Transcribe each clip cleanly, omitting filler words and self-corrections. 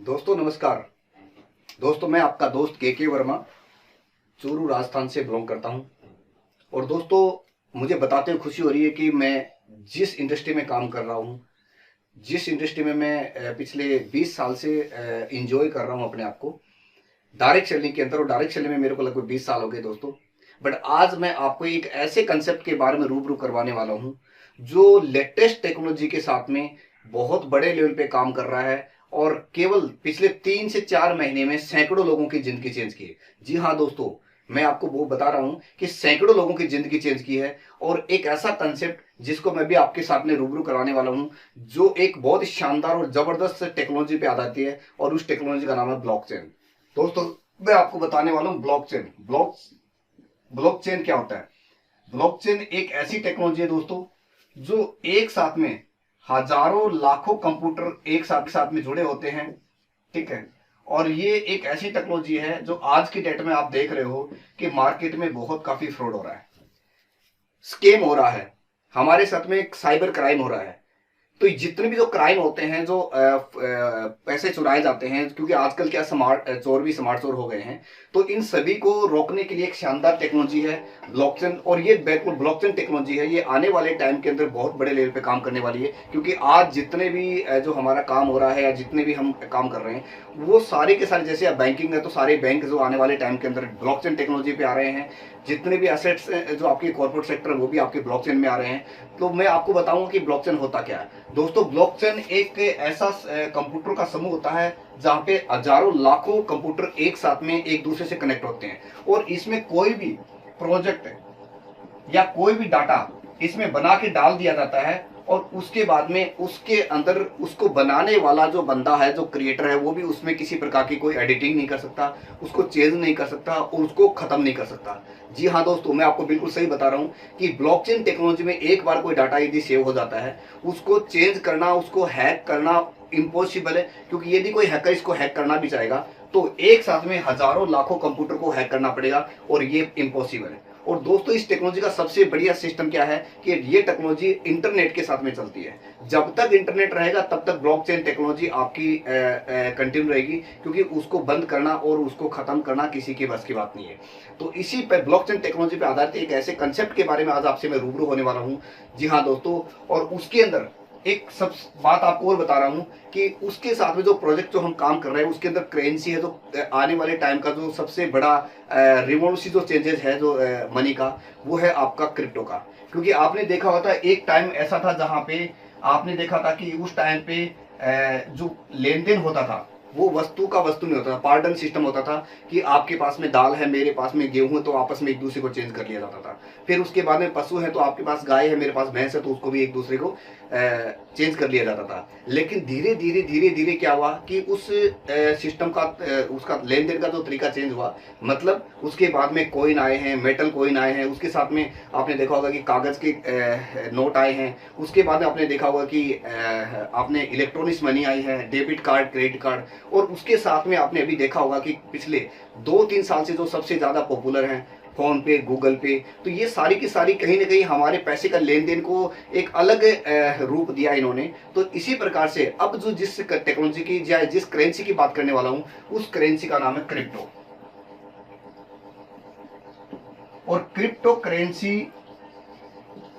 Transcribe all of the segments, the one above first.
दोस्तों नमस्कार। दोस्तों मैं आपका दोस्त के वर्मा चूरू राजस्थान से बिलोंग करता हूं। और दोस्तों मुझे बताते हुए खुशी हो रही है कि मैं जिस इंडस्ट्री में काम कर रहा हूं, जिस इंडस्ट्री में मैं पिछले 20 साल से इंजॉय कर रहा हूं अपने आप को डायरेक्ट सेलिंग के अंदर, और डायरेक्ट सेलिंग में मेरे को लगभग 20 साल हो गए दोस्तों। बट आज मैं आपको एक ऐसे कंसेप्ट के बारे में रूबरू करवाने वाला हूं जो लेटेस्ट टेक्नोलॉजी के साथ में बहुत बड़े लेवल पे काम कर रहा है और केवल पिछले 3 से 4 महीने में सैकड़ों लोगों की जिंदगी चेंज की है। जी हाँ दोस्तों, मैं आपको वो बता रहा हूं कि सैकड़ों लोगों की जिंदगी चेंज की है। और एक ऐसा कंसेप्ट जिसको मैं भी आपके साथ में रूबरू कराने वाला हूं, जो एक बहुत ही शानदार और जबरदस्त टेक्नोलॉजी पे आती है, और उस टेक्नोलॉजी का नाम है ब्लॉकचेन। दोस्तों मैं आपको बताने वाला हूं ब्लॉकचेन। ब्लॉकचेन क्या होता है? ब्लॉकचेन एक ऐसी टेक्नोलॉजी है दोस्तों जो एक साथ में हजारों लाखों कंप्यूटर एक साथ में जुड़े होते हैं। ठीक है। और ये एक ऐसी टेक्नोलॉजी है जो आज की डेट में आप देख रहे हो कि मार्केट में बहुत काफी फ्रॉड हो रहा है, स्कैम हो रहा है, हमारे साथ में एक साइबर क्राइम हो रहा है। तो जितने भी जो क्राइम होते हैं, जो पैसे चुराए जाते हैं, क्योंकि आजकल क्या स्मार्ट चोर भी स्मार्ट चोर हो गए हैं, तो इन सभी को रोकने के लिए एक शानदार टेक्नोलॉजी है ब्लॉकचेन। और ये ब्लॉकचेन टेक्नोलॉजी है, ये आने वाले टाइम के अंदर बहुत बड़े लेवल पे काम करने वाली है। क्योंकि आज जितने भी जो हमारा काम हो रहा है या जितने भी हम काम कर रहे हैं, वो सारे के सारे, जैसे अब बैंकिंग है तो सारे बैंक जो आने वाले टाइम के अंदर ब्लॉकचेन टेक्नोलॉजी पे आ रहे हैं। जितने भी एसेट्स जो आपके कॉर्पोरेट सेक्टर है वो भी आपके ब्लॉकचेन में आ रहे हैं। तो मैं आपको बताऊंगा कि ब्लॉकचेन होता क्या है। दोस्तों ब्लॉकचेन एक ऐसा कंप्यूटर का समूह होता है जहां पे हजारों लाखों कंप्यूटर एक साथ में एक दूसरे से कनेक्ट होते हैं, और इसमें कोई भी प्रोजेक्ट या कोई भी डाटा इसमें बना के डाल दिया जाता है, और उसके बाद में उसके अंदर उसको बनाने वाला जो बंदा है, जो क्रिएटर है, वो भी उसमें किसी प्रकार की कोई एडिटिंग नहीं कर सकता, उसको चेंज नहीं कर सकता और उसको खत्म नहीं कर सकता। जी हाँ दोस्तों, मैं आपको बिल्कुल सही बता रहा हूं कि ब्लॉकचेन टेक्नोलॉजी में एक बार कोई डाटा यदि सेव हो जाता है, उसको चेंज करना, उसको हैक करना इम्पॉसिबल है। क्योंकि यदि कोई हैकर इसको हैक करना भी चाहेगा तो एक साथ में हजारों लाखों कंप्यूटर को हैक करना पड़ेगा, और ये इम्पॉसिबल है। और दोस्तों इस टेक्नोलॉजी का सबसे बढ़िया सिस्टम क्या है कि ये टेक्नोलॉजी इंटरनेट के साथ में चलती है। जब तक इंटरनेट रहेगा तब तक ब्लॉकचेन टेक्नोलॉजी आपकी कंटिन्यू रहेगी, क्योंकि उसको बंद करना और उसको खत्म करना किसी के बस की बात नहीं है। तो इसी पर ब्लॉकचेन टेक्नोलॉजी पे आधारित एक ऐसे कंसेप्ट के बारे में आज आपसे मैं रूबरू होने वाला हूं। जी हाँ दोस्तों, और उसके अंदर एक सब बात आपको और बता रहा हूं कि उसके साथ में जो प्रोजेक्ट जो हम काम कर रहे हैं उसके अंदर करेंसी है, जो आने वाले टाइम का जो सबसे बड़ा रिवोल्यूशन जो चेंजेस है जो मनी का, वो है आपका क्रिप्टो का। क्योंकि आपने देखा होता है एक टाइम ऐसा था जहां पे आपने देखा था कि उस टाइम पे जो लेन देन होता था वो वस्तु का वस्तु नहीं होता था, पार्डन सिस्टम होता था कि आपके पास में दाल है, मेरे पास में गेहूं है, तो आपस में एक दूसरे को चेंज कर लिया जाता था। फिर उसके बाद में पशु है, तो आपके पास गाय है, मेरे पास भैंस है, तो उसको भी एक दूसरे को चेंज कर लिया जाता था। लेकिन धीरे धीरे धीरे धीरे क्या हुआ कि उस सिस्टम का उसका लेन देन का जो तरीका चेंज हुआ। मतलब उसके बाद में कॉइन आए हैं, मेटल कॉइन आए हैं, उसके साथ में आपने देखा होगा कि कागज के नोट आए हैं। उसके बाद में आपने देखा होगा कि आपने इलेक्ट्रॉनिक्स मनी आई है, डेबिट कार्ड, क्रेडिट कार्ड। और उसके साथ में आपने अभी देखा होगा कि पिछले 2-3 साल से जो सबसे ज्यादा पॉपुलर हैं, फोन पे, गूगल पे। तो ये सारी की सारी कहीं ना कहीं हमारे पैसे का लेन देन को एक अलग रूप दिया इन्होंने। तो इसी प्रकार से अब जो जिस टेक्नोलॉजी की या जिस करेंसी की बात करने वाला हूं, उस करेंसी का नाम है क्रिप्टो। और क्रिप्टो करेंसी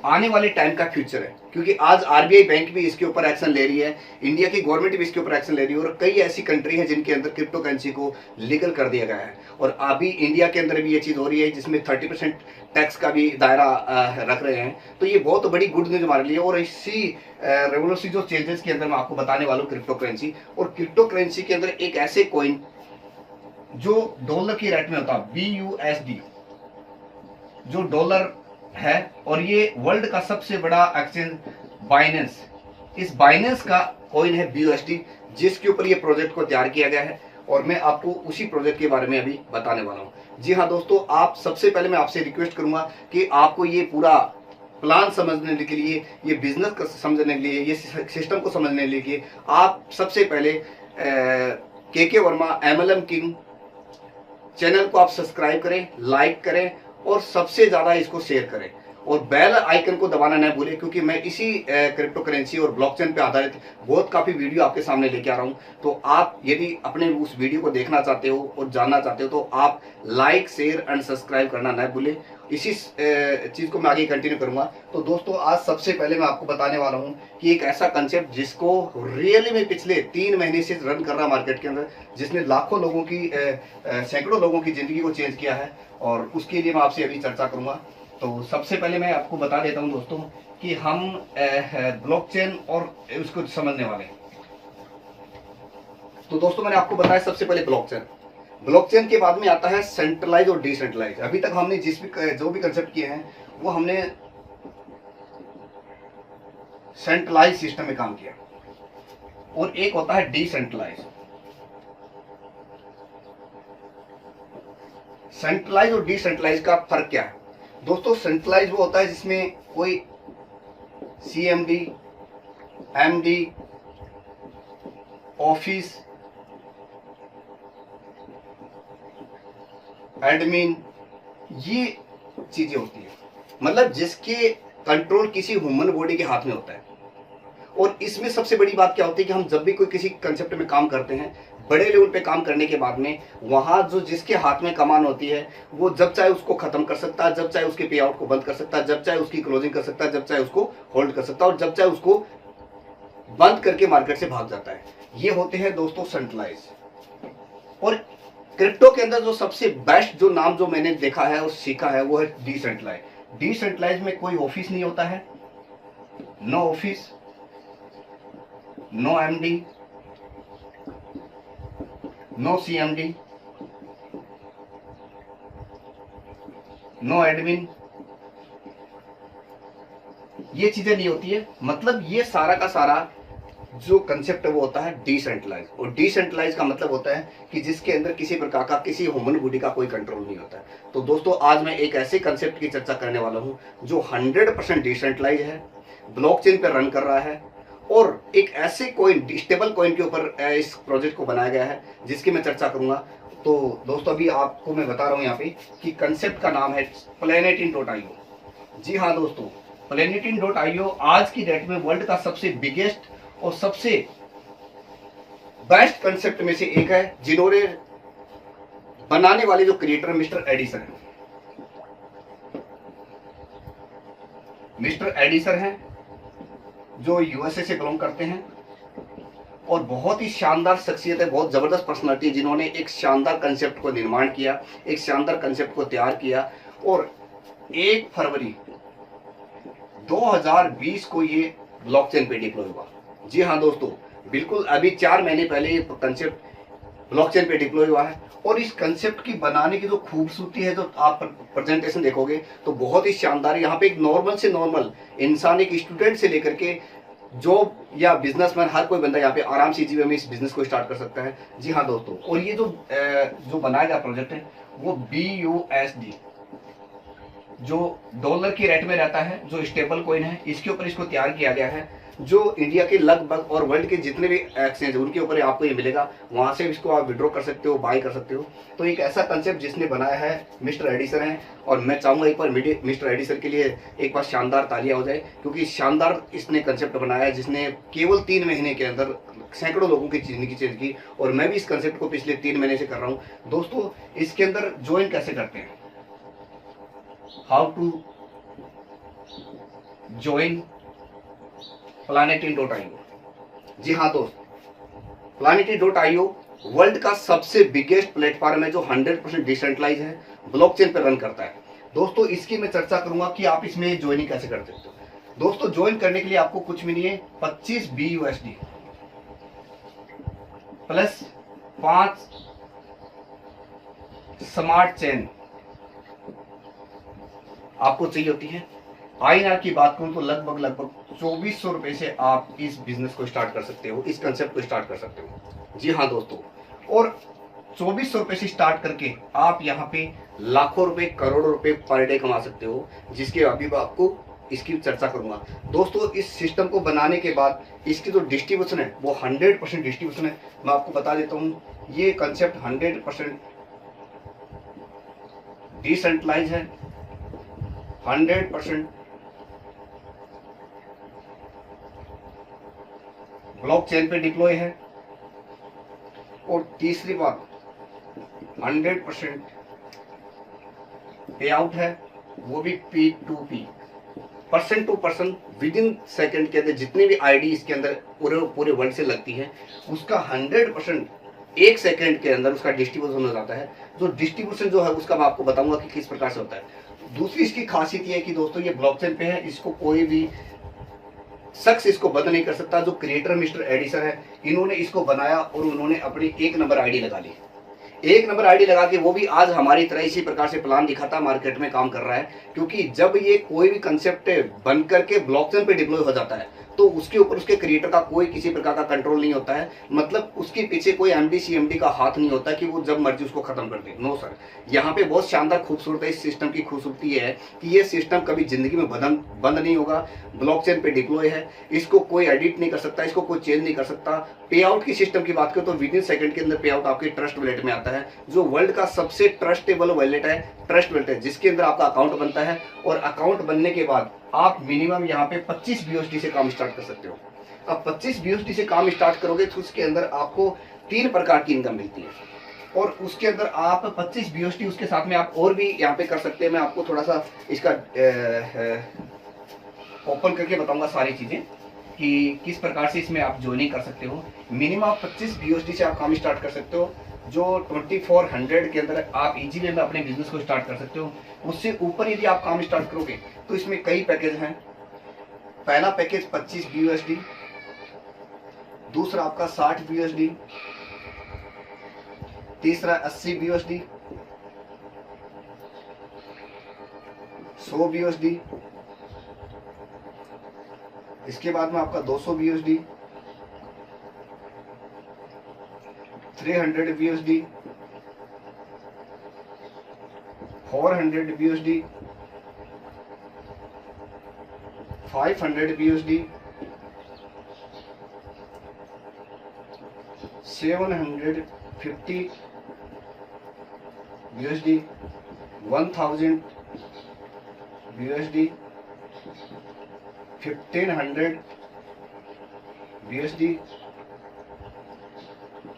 आने वाले टाइम का फ्यूचर है, क्योंकि आज आरबीआई बैंक भी इसके ऊपर एक्शन ले रही है, इंडिया की गवर्नमेंट भी इसके ऊपर एक्शन ले रही है, और कई ऐसी कंट्री है जिनके अंदर क्रिप्टो करेंसी को लीगल कर दिया गया है। और अभी इंडिया के अंदर भी ये चीज हो रही है जिसमें 30% टैक्स का भी दायरा रख रहे हैं। तो ये बहुत बड़ी गुड न्यूज हमारे लिए। और इसी रेवोल्यूशन जो चेंजेस के अंदर मैं आपको बताने वाला हूँ क्रिप्टो करेंसी। और क्रिप्टो करेंसी के अंदर एक ऐसे कॉइन जो डॉलर की रेट में होता है, BUSD, जो डॉलर है, और ये वर्ल्ड का सबसे बड़ा एक्सचेंज बाइनेंस, इस बाइनेंस का कॉइन है BUSD, जिसके ऊपर ये प्रोजेक्ट को तैयार किया गया है। और मैं आपको उसी प्रोजेक्ट के बारे में अभी बताने वाला हूं। जी हाँ दोस्तों, आप सबसे पहले मैं आपसे रिक्वेस्ट करूंगा कि आपको ये पूरा प्लान समझने के लिए, ये बिजनेस को समझने के लिए, ये सिस्टम को समझने के लिए आप सबसे पहले के वर्मा MLM किंग चैनल को आप सब्सक्राइब करें, लाइक करें, और सबसे ज्यादा इसको शेयर करें। और बेल आइकन को दबाना न भूलें, क्योंकि मैं इसी क्रिप्टो करेंसी और ब्लॉकचेन पे आधारित बहुत काफ़ी वीडियो आपके सामने लेके आ रहा हूँ। तो आप यदि अपने उस वीडियो को देखना चाहते हो और जानना चाहते हो तो आप लाइक, शेयर एंड सब्सक्राइब करना न भूलें। इसी चीज़ को मैं आगे कंटिन्यू करूँगा। तो दोस्तों, आज सबसे पहले मैं आपको बताने वाला हूँ कि एक ऐसा कंसेप्ट जिसको रियली में पिछले 3 महीने से रन कर रहा मार्केट के अंदर, जिसने लाखों लोगों की सैकड़ों लोगों की ज़िंदगी को चेंज किया है, और उसके लिए मैं आपसे अभी चर्चा करूँगा। तो सबसे पहले मैं आपको बता देता हूँ दोस्तों कि हम ब्लॉकचेन और उसको समझने वाले हैं। तो दोस्तों, मैंने आपको बताया सबसे पहले ब्लॉकचेन के बाद में आता है सेंट्रलाइज और डिसेंट्रलाइज। अभी तक हमने जो भी कंसेप्ट किए हैं वो हमने सेंट्रलाइज सिस्टम में काम किया, और एक होता है डिसेंट्रलाइज। सेंट्रलाइज और डिसेंट्रलाइज का फर्क क्या है दोस्तों? सेंट्रलाइज वो होता है जिसमें कोई CMD, MD, ऑफिस, एडमिन, ये चीजें होती है, मतलब जिसके कंट्रोल किसी ह्यूमन बॉडी के हाथ में होता है। और इसमें सबसे बड़ी बात क्या होती है कि हम जब भी कोई किसी कंसेप्ट में काम करते हैं, बड़े लेवल पे काम करने के बाद में वहां जो जिसके हाथ में कमान होती है वो जब चाहे उसको खत्म कर सकता है, जब चाहे उसके पे आउट को बंद कर सकता है, जब चाहे उसकी क्लोजिंग कर सकता है, जब चाहे उसको होल्ड कर सकता है, और जब चाहे उसको बंद करके मार्केट से भाग जाता है। ये होते हैं दोस्तों सेंट्रलाइज। और क्रिप्टो के अंदर जो सबसे बेस्ट जो नाम जो मैंने देखा है और सीखा है वो है डिसेंट्रलाइज। डिसेंट्रलाइज में कोई ऑफिस नहीं होता है, no office, no MD, no CMD, no admin, ये चीजें नहीं होती है। मतलब ये सारा का सारा जो कंसेप्ट है वो होता है डिसेंट्रलाइज। और डिसेंट्रलाइज का मतलब होता है कि जिसके अंदर किसी प्रकार का किसी ह्यूमन बॉडी का कोई कंट्रोल नहीं होता है। तो दोस्तों, आज मैं एक ऐसे कंसेप्ट की चर्चा करने वाला हूं जो 100% डिसेंट्रलाइज है, ब्लॉकचेन पर रन कर रहा है, और एक ऐसे कोइन, स्टेबल कॉइन के ऊपर इस प्रोजेक्ट को बनाया गया है जिसकी मैं चर्चा करूंगा। तो दोस्तों, अभी आपको मैं बता रहा हूं यहाँ पे कि कंसेप्ट का नाम है Planetin.io। जी हाँ दोस्तों, Planetin.io आज की डेट में वर्ल्ड का सबसे बिगेस्ट और सबसे बेस्ट कंसेप्ट में से एक है, जिन्होंने बनाने वाले जो क्रिएटर मिस्टर एडिसन है। मिस्टर एडिसन हैं जो USA से बिलोंग करते हैं, और बहुत ही शानदार शख्सियत है, बहुत जबरदस्त पर्सनालिटी, जिन्होंने एक शानदार कंसेप्ट को निर्माण किया, एक शानदार कंसेप्ट को तैयार किया। और 1 फरवरी 2020 को ये ब्लॉकचेन पे डिप्लॉय हुआ। जी हाँ दोस्तों, बिल्कुल अभी 4 महीने पहले ये कंसेप्ट ब्लॉकचेन पे डिप्लॉय हुआ है। और इस कंसेप्ट की बनाने की जो खूबसूरती है, जो आप प्रेजेंटेशन देखोगे तो बहुत ही शानदार है। यहाँ पे एक नॉर्मल से नॉर्मल इंसान, एक स्टूडेंट से लेकर के जॉब या बिजनेसमैन, हर कोई बंदा यहाँ पे आराम से जीवन में इस बिजनेस को स्टार्ट कर सकता है। जी हाँ दोस्तों, और ये जो बनाया गया प्रोजेक्ट है वो BUSD, जो डॉलर की रेट में रहता है, जो स्टेबल कॉइन है, इसके ऊपर इसको तैयार किया गया है। जो इंडिया के लगभग और वर्ल्ड के जितने भी एक्सचेंज उनके ऊपर आपको ये मिलेगा, वहां से इसको आप विड्रॉ कर सकते हो, बाय कर सकते हो। तो एक ऐसा कंसेप्ट जिसने बनाया है मिस्टर एडिसन है, और मैं चाहूंगा एक बार मिस्टर एडिसन के लिए एक बार शानदार तालियां हो जाए, क्योंकि शानदार इसने कंसेप्ट बनाया है जिसने केवल 3 महीने के अंदर सैकड़ों लोगों की जिंदगी चेंज की। और मैं भी इस कंसेप्ट को पिछले 3 महीने से कर रहा हूँ दोस्तों। इसके अंदर ज्वाइन कैसे करते हैं, हाउ टू ज्वाइन Planetin.io। जी हाँ दोस्त, Planetin.io वर्ल्ड का सबसे बिगेस्ट प्लेटफॉर्म है जो 100% डिसेंट्रलाइज है, ब्लॉकचेन पर रन करता है। दोस्तों, इसकी मैं चर्चा करूंगा कि आप इसमें ज्वाइनिंग कैसे कर सकते हो। दोस्तों, ज्वाइन करने के लिए आपको कुछ भी नहीं है, 25 BUSD प्लस 5 स्मार्ट चेन आपको चाहिए होती है। INR की बात करूं तो लगभग 2400 रुपए से आप इस बिजनेस को स्टार्ट कर सकते हो, इस कंसेप्ट को स्टार्ट कर सकते हो। जी हाँ दोस्तों, और 2400 रुपए से स्टार्ट करके आप यहाँ पे लाखों रुपए, करोड़ों रुपए पर डे कमा सकते हो, जिसके अभी आपको इसकी चर्चा करूंगा। दोस्तों, इस सिस्टम को बनाने के बाद इसकी जो डिस्ट्रीब्यूशन है वो 100% डिस्ट्रीब्यूशन है। मैं आपको बता देता हूँ, ये कंसेप्ट 100% डिसेंट्रलाइज है, 100% ब्लॉकचेन पे डिप्लॉय है। और तीसरी बात 100% पे आउट है, वो भी P2P, person to person, within second के अंदर जितनी भी आईडी इसके अंदर पूरे वर्ल्ड से लगती है उसका 100% एक सेकेंड के अंदर उसका डिस्ट्रीब्यूशन हो जाता है। जो डिस्ट्रीब्यूशन जो है उसका मैं आपको बताऊंगा कि किस प्रकार से होता है। दूसरी इसकी खासियत ये है कि दोस्तों ये ब्लॉकचेन पे है, इसको कोई भी शख्स इसको बंद नहीं कर सकता। जो क्रिएटर मिस्टर एडिसन है, इन्होंने इसको बनाया और उन्होंने अपनी 1 नंबर आईडी लगा ली। 1 नंबर आईडी लगा के वो भी आज हमारी तरह इसी प्रकार से प्लान दिखाता मार्केट में काम कर रहा है। क्योंकि जब ये कोई भी कंसेप्ट बन करके ब्लॉकचेन पे डिप्लॉय हो जाता है तो उसके ऊपर उसके क्रिएटर का कोई किसी प्रकार का कंट्रोल नहीं होता है। मतलब उसके पीछे कोई एमडी सीएमडी का हाथ नहीं होता कि वो जब मर्जी उसको खत्म कर दे। नो सर, यहाँ पे बहुत शानदार खूबसूरत है। इस सिस्टम की खूबसूरती है कि ये सिस्टम कभी जिंदगी में बंद नहीं होगा। ब्लॉकचेन पे डिप्लॉय है, इसको कोई एडिट नहीं कर सकता, इसको कोई चेंज नहीं कर सकता। पे आउट की सिस्टम की बात करें तो विद इन सेकंड के अंदर पे आउट आपके ट्रस्ट वॉलेट में आता है, जो वर्ल्ड का सबसे ट्रस्टेबल वॉलेट है। ट्रस्ट वॉलेट है जिसके अंदर आपका अकाउंट बनता है और अकाउंट बनने के बाद आप मिनिमम यहाँ पे 25 BUSD से काम स्टार्ट कर सकते हो। अब 25 BUSD से काम स्टार्ट करोगे तो उसके अंदर आपको 3 प्रकार की इनकम मिलती है। और उसके अंदर आप 25 BUSD उसके साथ में आप और भी यहाँ पे कर सकते हैं। मैं आपको थोड़ा सा इसका ओपन करके बताऊंगा सारी चीजें कि किस प्रकार से इसमें आप ज्वाइनिंग कर सकते हो। मिनिमम 25 BUSD से आप काम स्टार्ट कर सकते हो, जो 2400 के अंदर आप इजीली में अपने बिजनेस को स्टार्ट कर सकते हो। उससे ऊपर यदि आप काम स्टार्ट करोगे तो इसमें कई पैकेज हैं। पहला पैकेज 25 BUSD, दूसरा आपका 60 BUSD, तीसरा 80 BUSD, 100 BUSD, इसके बाद में आपका 200 BUSD, 300 BUSD, 400 BUSD, 500 BUSD, 750 BUSD, 1000 BUSD, 1500 BUSD,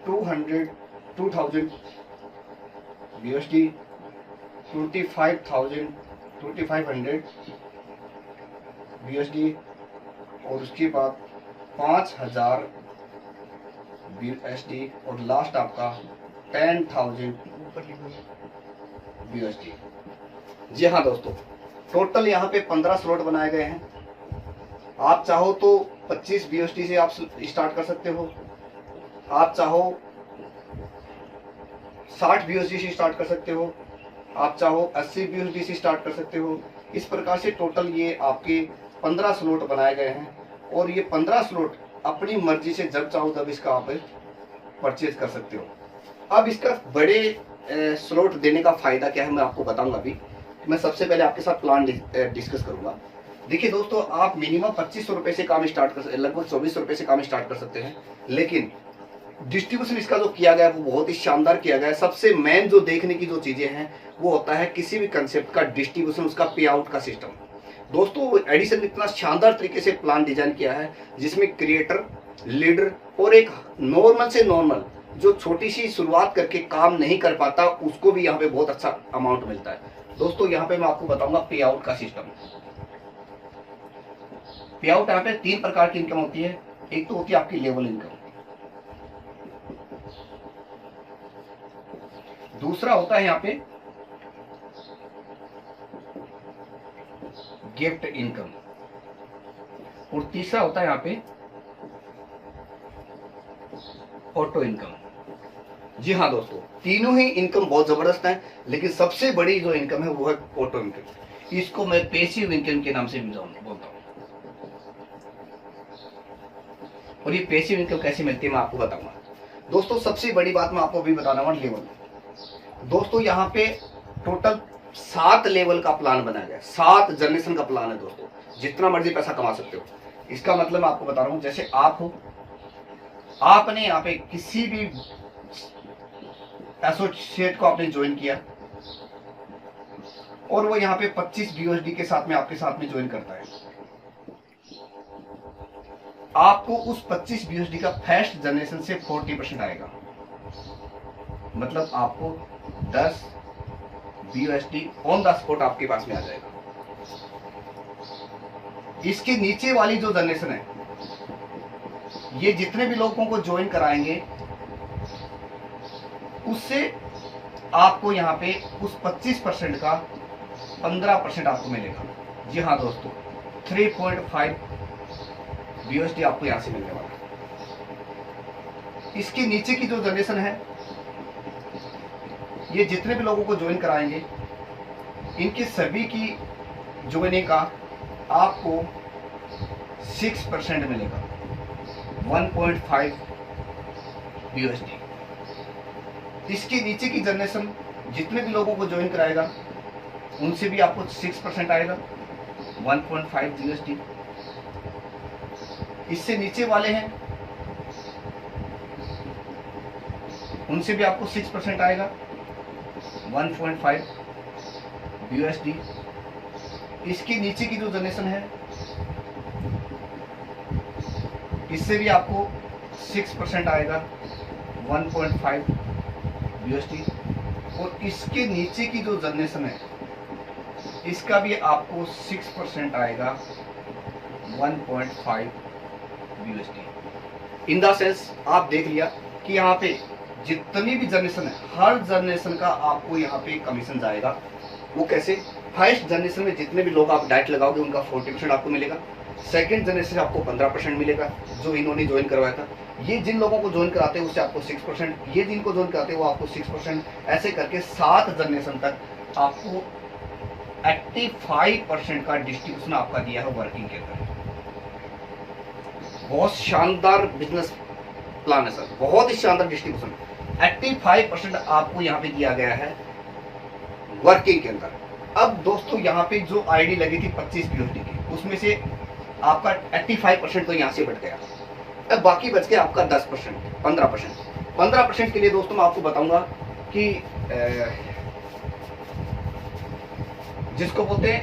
2000 BUSD, 2500 BUSD, और उसके बाद 5000 BUSD, और लास्ट आपका 10,000 BUSD। जी हाँ दोस्तों, टोटल यहाँ पे 15 स्लॉट बनाए गए हैं। आप चाहो तो 25 BUSD से आप स्टार्ट कर सकते हो, आप चाहो 60 BUSD से स्टार्ट कर सकते हो, आप चाहो 80 BUSD से स्टार्ट कर सकते हो। इस प्रकार से टोटल ये आपके 15 स्लॉट बनाए गए हैं, और ये 15 स्लॉट अपनी मर्जी से जब चाहो तब इसका आप परचेज कर सकते हो। अब इसका बड़े स्लॉट देने का फायदा क्या है मैं आपको बताऊंगा। अभी मैं सबसे पहले आपके साथ प्लान डिस्कस करूंगा। देखिए दोस्तों, आप मिनिमम 2500 रुपए से काम स्टार्ट कर, लगभग 2400 रुपए से काम स्टार्ट कर सकते हैं। लेकिन डिस्ट्रीब्यूशन इसका जो किया गया है वो बहुत ही शानदार किया गया है। सबसे मेन जो देखने की जो चीजें हैं वो होता है किसी भी कंसेप्ट का डिस्ट्रीब्यूशन, उसका पे आउट का सिस्टम। दोस्तों, एडिसन ने इतना शानदार तरीके से प्लान डिजाइन किया है जिसमें क्रिएटर, लीडर और एक नॉर्मल से नॉर्मल जो छोटी सी शुरुआत करके काम नहीं कर पाता उसको भी यहाँ पे बहुत अच्छा अमाउंट मिलता है। दोस्तों, यहाँ पे मैं आपको बताऊंगा पे आउट का सिस्टम। पे आउट यहाँ पे 3 प्रकार की इनकम होती है। एक तो होती है आपकी लेवल इनकम, दूसरा होता है यहाँ पे गिफ्ट इनकम, और तीसरा होता है यहाँ पे ऑटो इनकम। जी हाँ दोस्तों, तीनों ही इनकम बहुत जबरदस्त है, लेकिन सबसे बड़ी जो इनकम है वो है ऑटो इनकम। इसको मैं पैसिव इनकम के नाम से भी बोलता हूँ। और ये पैसिव इनकम कैसे मिलती है मैं आपको बताऊंगा। दोस्तों, सबसे बड़ी बात मैं आपको अभी बताना हूँ लेवल। दोस्तों, यहाँ पे टोटल 7 लेवल का प्लान बनाया गया है, 7 जनरेशन का प्लान है दोस्तों। जितना मर्जी पैसा कमा सकते हो। इसका मतलब मैं आपको बता रहा हूँ, जैसे आप हो, आपने यहाँ पे किसी भी एसोसिएट को आपने ज्वाइन किया और वो यहाँ पे 25 BUSD के साथ में आपके साथ में ज्वाइन करता है। आपको उस 25 BUSD का फर्स्ट जनरेशन से 40% आएगा। मतलब आपको 10 BUSD ऑन द स्पॉट आपके पास में आ जाएगा। इसके नीचे वाली जो जनरेशन है, ये जितने भी लोगों को ज्वाइन कराएंगे उससे आपको यहाँ पे उस 25% का 15% आपको मिलेगा। जी हाँ दोस्तों, 3.5 BUSD आपको यहाँ से मिलने वाला है। इसके नीचे की जो जनरेशन है, ये जितने भी लोगों को ज्वाइन कराएंगे इनकी सभी की ज्वाइनिंग का आपको 6% मिलेगा, 1.5 BUSD। इसके नीचे की जनरेशन जितने भी लोगों को ज्वाइन कराएगा उनसे भी आपको 6% आएगा, 1.5 BUSD। इससे नीचे वाले हैं उनसे भी आपको 6% आएगा, 1.5 BUSD। इसके नीचे की जो जनरेशन है इससे भी आपको 6% आएगा, 1.5 BUSD। और इसके नीचे की जो जनरेशन है इसका भी आपको 6% आएगा, 1.5 BUSD। इन द सेंस आप देख लिया कि यहाँ पे जितनी भी जनरेशन है हर जनरेशन का आपको यहाँ पे कमीशन जाएगा। वो कैसे? फर्स्ट जनरेशन में जितने भी लोग आप डाइट लगाओगे उनका 40% आपको मिलेगा। सेकंड जनरेशन से आपको 15% मिलेगा जो इन्होंने ज्वाइन करवाया था। ये जिन लोगों को ज्वाइन कराते हैं उससे आपको 6%, ये जिनको ज्वाइन कराते हैं वो आपको 6%, ऐसे करके 7 जनरेशन तक आपको 85% का डिस्ट्रीब्यूशन आपका दिया है वर्किंग के अंदर। बहुत शानदार बिजनेस प्लान है सर, बहुत ही शानदार डिस्ट्रीब्यूशन। 85% आपको यहाँ पे दिया गया है वर्किंग के अंदर। अब दोस्तों यहाँ पे जो आईडी लगी थी 25 BUSD की, उसमें से आपका 85% तो यहाँ से बढ़ गया। अब बाकी बच गया आपका 10%, 15% के लिए दोस्तों मैं आपको बताऊंगा कि जिसको बोलते हैं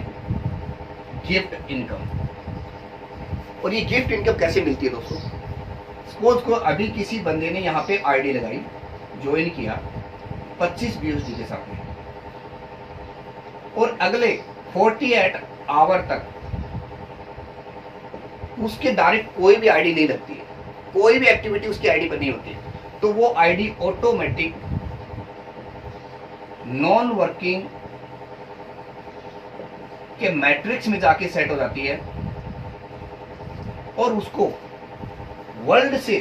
गिफ्ट इनकम। और ये गिफ्ट इनकम कैसे मिलती है दोस्तों? सपोज को अभी किसी बंदे ने यहाँ पे आईडी लगाई, ज्वाइन किया 25 BUSD के साथ में, और अगले 48 आवर तक उसके डायरेक्ट कोई भी आईडी नहीं लगती है, कोई भी एक्टिविटी उसकी आईडी पर नहीं होती है, तो वो आईडी ऑटोमेटिक नॉन वर्किंग के मैट्रिक्स में जाके सेट हो जाती है और उसको वर्ल्ड से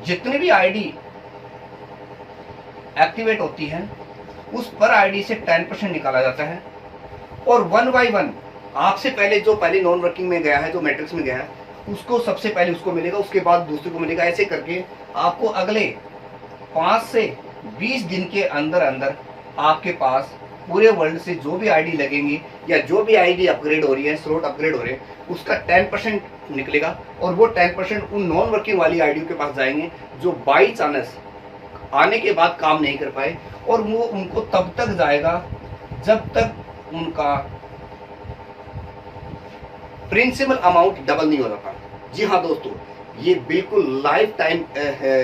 जितने भी आईडी एक्टिवेट होती है उस पर आईडी से 10% निकाला जाता है, और 1 बाय 1 आपसे पहले जो पहले नॉन वर्किंग में गया है, जो मैट्रिक्स में गया है, उसको सबसे पहले उसको मिलेगा, उसके बाद दूसरे को मिलेगा। ऐसे करके आपको अगले 5 से 20 दिन के अंदर अंदर आपके पास पूरे वर्ल्ड से जो भी आईडी लगेंगी या जो भी आईडी अपग्रेड हो रही है, स्लॉट अपग्रेड हो रहे हैं, उसका 10% निकलेगा, और वो 10% उन नॉन वर्किंग वाली आईडी के पास जाएंगे जो बाई चांस आने के बाद काम नहीं कर पाए, और वो उनको तब तक जाएगा जब तक उनका प्रिंसिपल अमाउंट डबल नहीं हो जाता। जी हाँ दोस्तों, ये बिल्कुल लाइफ टाइम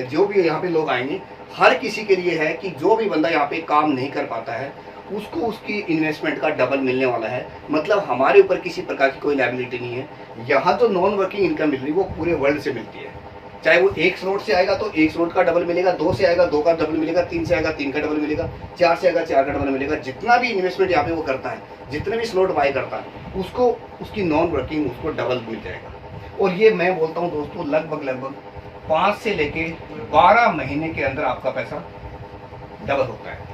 जो भी यहाँ पे लोग आएंगे हर किसी के लिए है कि जो भी बंदा यहाँ पे काम नहीं कर पाता है उसको उसकी इन्वेस्टमेंट का डबल मिलने वाला है। मतलब हमारे ऊपर किसी प्रकार की कोई लायबिलिटी नहीं है। यहाँ जो नॉन वर्किंग इनकम मिल रही है वो पूरे वर्ल्ड से मिलती है। चाहे वो 1 स्लॉट से आएगा तो 1 स्लॉट का डबल मिलेगा, 2 से आएगा 2 का डबल मिलेगा, 3 से आएगा 3 का डबल मिलेगा, 4 से आएगा 4 का डबल मिलेगा। जितना भी इन्वेस्टमेंट यहाँ पे वो करता है, जितने भी स्लॉट बाय करता है, उसको उसकी नॉन वर्किंग उसको डबल मिल जाएगा। और ये मैं बोलता हूँ दोस्तों लगभग 5 से लेके 12 महीने के अंदर आपका पैसा डबल होता है।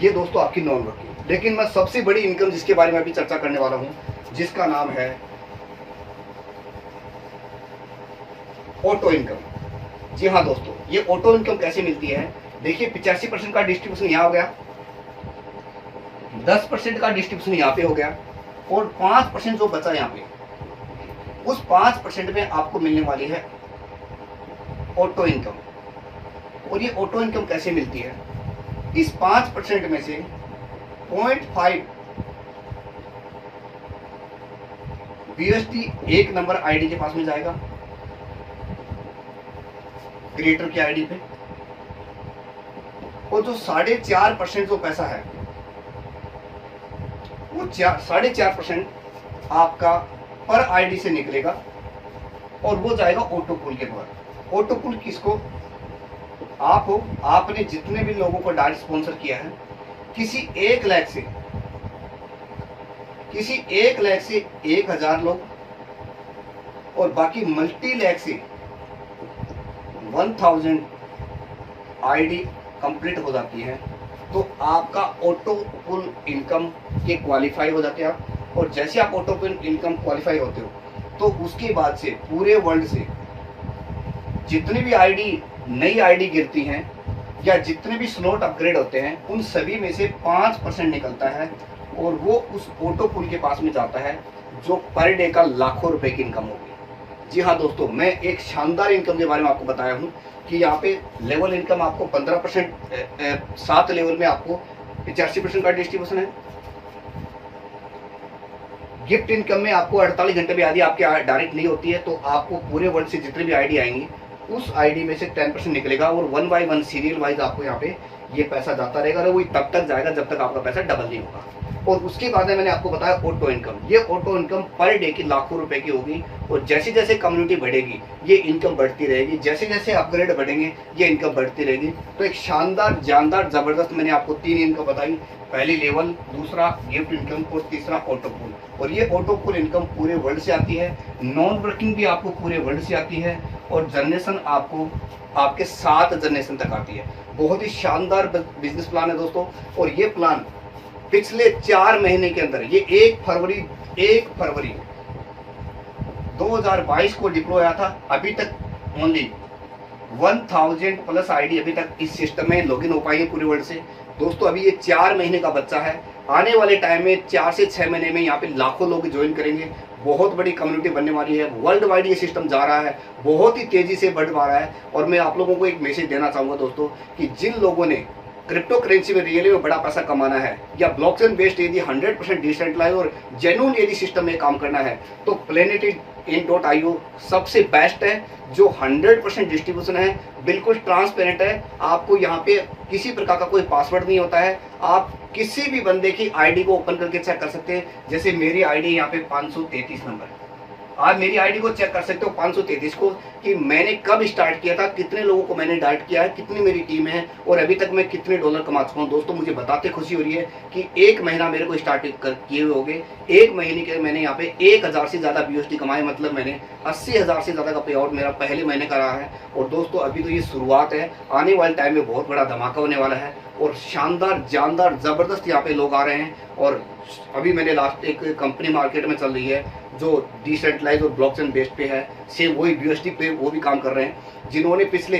ये दोस्तों आपकी नॉन वर्किंग। लेकिन मैं सबसे बड़ी इनकम जिसके बारे में अभी चर्चा करने वाला हूँ, जिसका नाम है ऑटो इनकम। जी हाँ दोस्तों, ये ऑटो इनकम कैसे मिलती है? देखिए 85% का डिस्ट्रीब्यूशन यहाँ हो गया, 10% का डिस्ट्रीब्यूशन यहाँ पे हो गया, और 5% जो बचा यहाँ पे, उस 5% में आपको मिलने वाली है ऑटो इनकम। और ये ऑटो इनकम कैसे मिलती है? इस 5% में से 0.5 बीएसटी 1 नंबर आईडी के पास में जाएगा, क्रिएटर की आईडी पे, और जो 4.5% जो पैसा है वो 4.5% आपका पर आईडी से निकलेगा और वो जाएगा ऑटो पुल के द्वारा। ऑटो पुल किसको? आप हो, आपने जितने भी लोगों को डायरेक्ट स्पॉन्सर किया है, किसी 1 लाख से 1,000 लोग, और बाकी मल्टी लाख से 1000 आईडी कंप्लीट हो जाती है, तो आपका ऑटो पुल इनकम के क्वालिफाई हो जाते हैं आप। और जैसे आप ऑटो पुल इनकम क्वालिफाई होते हो, तो उसके बाद से पूरे वर्ल्ड से जितनी भी आईडी, नई आईडी गिरती हैं या जितने भी स्लॉट अपग्रेड होते हैं, उन सभी में से 5% निकलता है और वो उस ऑटो पुल के पास में जाता है, जो पर डे का लाखों रुपए की इनकम होगी। जी हाँ दोस्तों, मैं एक शानदार इनकम के बारे में आपको बताया हूँ कि यहाँ पे लेवल इनकम आपको 15%, 7 लेवल में आपको 85% का डिस्ट्रीब्यूशन है। गिफ्ट इनकम में आपको 48 घंटे में यदि आपकी डायरेक्ट नहीं होती है, तो आपको पूरे वर्ल्ड से जितनी भी आईडी आएंगी, उस आईडी में से 10% निकलेगा और 1 बाय 1 सीरियल वाइज आपको यहाँ पे ये पैसा जाता रहेगा और वो तब तक जाएगा जब तक आपका पैसा डबल नहीं होगा। और उसके बाद में मैंने आपको बताया ऑटो इनकम। ये ऑटो इनकम पर डे की लाखों रुपए की होगी और जैसे जैसे कम्युनिटी बढ़ेगी ये इनकम बढ़ती रहेगी, जैसे जैसे अपग्रेड बढ़ेंगे ये इनकम बढ़ती रहेगी। तो एक शानदार, जानदार, जबरदस्त मैंने आपको 3 इनकम बताई। पहली लेवल, दूसरा गिफ्ट इनकम और तीसरा ऑटो पुल। और ये ऑटो पुल इनकम पूरे वर्ल्ड से आती है, नॉन वर्किंग भी आपको पूरे वर्ल्ड से आती है और जनरेशन आपको आपके 7 जनरेशन तक आती है। बहुत ही शानदार बिजनेस प्लान है दोस्तों। और ये प्लान पिछले 4 महीने के अंदर, ये 1 फरवरी 2022 को डिप्लॉय आया था। अभी तक ओनली 1000 प्लस आईडी अभी तक इस सिस्टम में लॉगिन हो पाई है पूरे वर्ल्ड से। दोस्तों अभी ये 4 महीने का बच्चा है, आने वाले टाइम में 4 से 6 महीने में यहाँ पे लाखों लोग ज्वाइन करेंगे। बहुत बड़ी कम्युनिटी बनने वाली है, वर्ल्ड वाइड ये सिस्टम जा रहा है, बहुत ही तेजी से बढ़ पा रहा है। और मैं आप लोगों को एक मैसेज देना चाहूँगा दोस्तों कि जिन लोगों ने क्रिप्टो करेंसी में रियली में बड़ा पैसा कमाना है या ब्लॉकचेन बेस्ड यदि 100% डिसेंट्रलाइज और जेन्युइन यदि सिस्टम में काम करना है, तो planetin.io सबसे बेस्ट है, जो 100% डिस्ट्रीब्यूशन है, बिल्कुल ट्रांसपेरेंट है। आपको यहाँ पे किसी प्रकार का कोई पासवर्ड नहीं होता है, आप किसी भी बंदे की आईडी को ओपन करके चेक कर सकते हैं। जैसे मेरी आईडी यहाँ पे 533 नंबर है, आप मेरी आईडी को चेक कर सकते हो 533 को, कि मैंने कब स्टार्ट किया था, कितने लोगों को मैंने डाइट किया है, कितनी मेरी टीम है और अभी तक मैं कितने डॉलर कमा चुका हूँ। दोस्तों मुझे बताते खुशी हो रही है कि 1 महीना मेरे को स्टार्ट किए हुए हो गए, 1 महीने के मैंने यहाँ पे 1000 से ज़्यादा BUSD कमाए, मतलब मैंने 80,000 से ज़्यादा का पे आउट मेरा पहले महीने का रहा है। और दोस्तों अभी तो ये शुरुआत है, आने वाले टाइम में बहुत बड़ा धमाका होने वाला है और शानदार, जानदार, ज़बरदस्त यहाँ पे लोग आ रहे हैं। और अभी मैंने लास्ट एक कंपनी मार्केट में चल रही है जो डिसेंट्रलाइज और ब्लॉकचेन बेस्ड पे है, सेम वही BUSD पे वो भी काम कर रहे हैं, जिन्होंने पिछले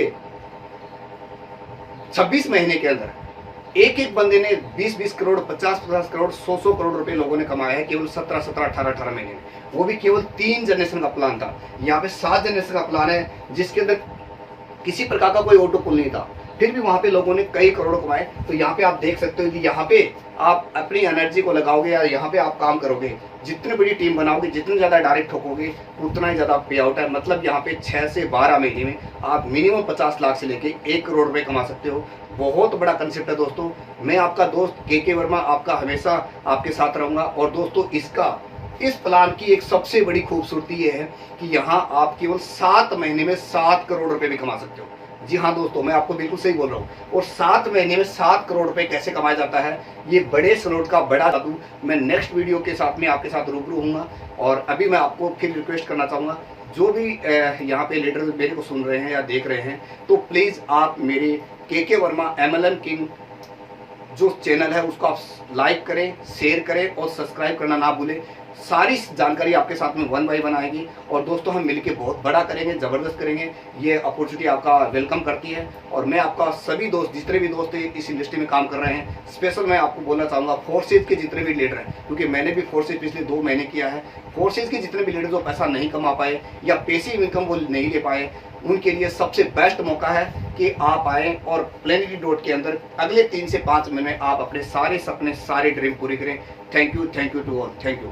26 महीने के अंदर एक बंदे ने 20 करोड़, 50 करोड़, 100 करोड़ रुपए लोगों ने कमाया है केवल 17, 18 महीने में। वो भी केवल 3 जनरेशन का प्लान था। यहाँ पे 7 जनरेशन का प्लान है जिसके अंदर किसी प्रकार का कोई ऑटो पुल नहीं था, फिर भी वहाँ पे लोगों ने कई करोड़ कमाए। तो यहाँ पे आप देख सकते हो कि यहाँ पे आप अपनी एनर्जी को लगाओगे या यहाँ पे आप काम करोगे, जितनी बड़ी टीम बनाओगे, जितने ज़्यादा डायरेक्ट ठोकोगे, उतना ही ज़्यादा पे आउट है। मतलब यहाँ पे 6 से 12 महीने में आप मिनिमम 50 लाख से लेके 1 करोड़ रुपए कमा सकते हो। बहुत बड़ा कंसेप्ट है दोस्तों। मैं आपका दोस्त KK वर्मा आपका हमेशा आपके साथ रहूँगा। और दोस्तों इस प्लान की एक सबसे बड़ी खूबसूरती ये है कि यहाँ आप केवल 7 महीने में 7 करोड़ रुपए भी कमा सकते हो। जी हाँ दोस्तों, मैं आपको बिल्कुल सही बोल रहा हूँ। और 7 महीने में 7 करोड़ रुपए कैसे कमाया जाता है, ये बड़े स्लॉट का बड़ा जादू, मैं नेक्स्ट वीडियो के साथ में आपके साथ रूबरू हूँगा। और अभी मैं आपको फिर रिक्वेस्ट करना चाहूँगा, जो भी यहाँ पे लीडर मेरे को सुन रहे हैं या देख रहे हैं, तो प्लीज़ आप मेरे KK वर्मा MLM किंग जो चैनल है उसको आप लाइक करें, शेयर करें और सब्सक्राइब करना ना भूलें। सारी जानकारी आपके साथ में 1 बाय 1 आएगी और दोस्तों हम मिलके बहुत बड़ा करेंगे, ज़बरदस्त करेंगे। ये अपॉर्चुनिटी आपका वेलकम करती है। और मैं आपका सभी दोस्त, जितने भी दोस्त इस इंडस्ट्री में काम कर रहे हैं, स्पेशल मैं आपको बोलना चाहूँगा फोर्सेज के जितने भी लीडर हैं, क्योंकि मैंने भी फोर्सेज पिछले 2 महीने किया है। फोर्सेज के जितने भी लीडर जो पैसा नहीं कमा पाए या पैसिव इनकम वो नहीं ले पाए, उनके लिए सबसे बेस्ट मौका है कि आप आएँ और Planetin के अंदर अगले 3 से 5 महीने आप अपने सारे सपने, सारे ड्रीम पूरे करें। Thank you to all. Thank you.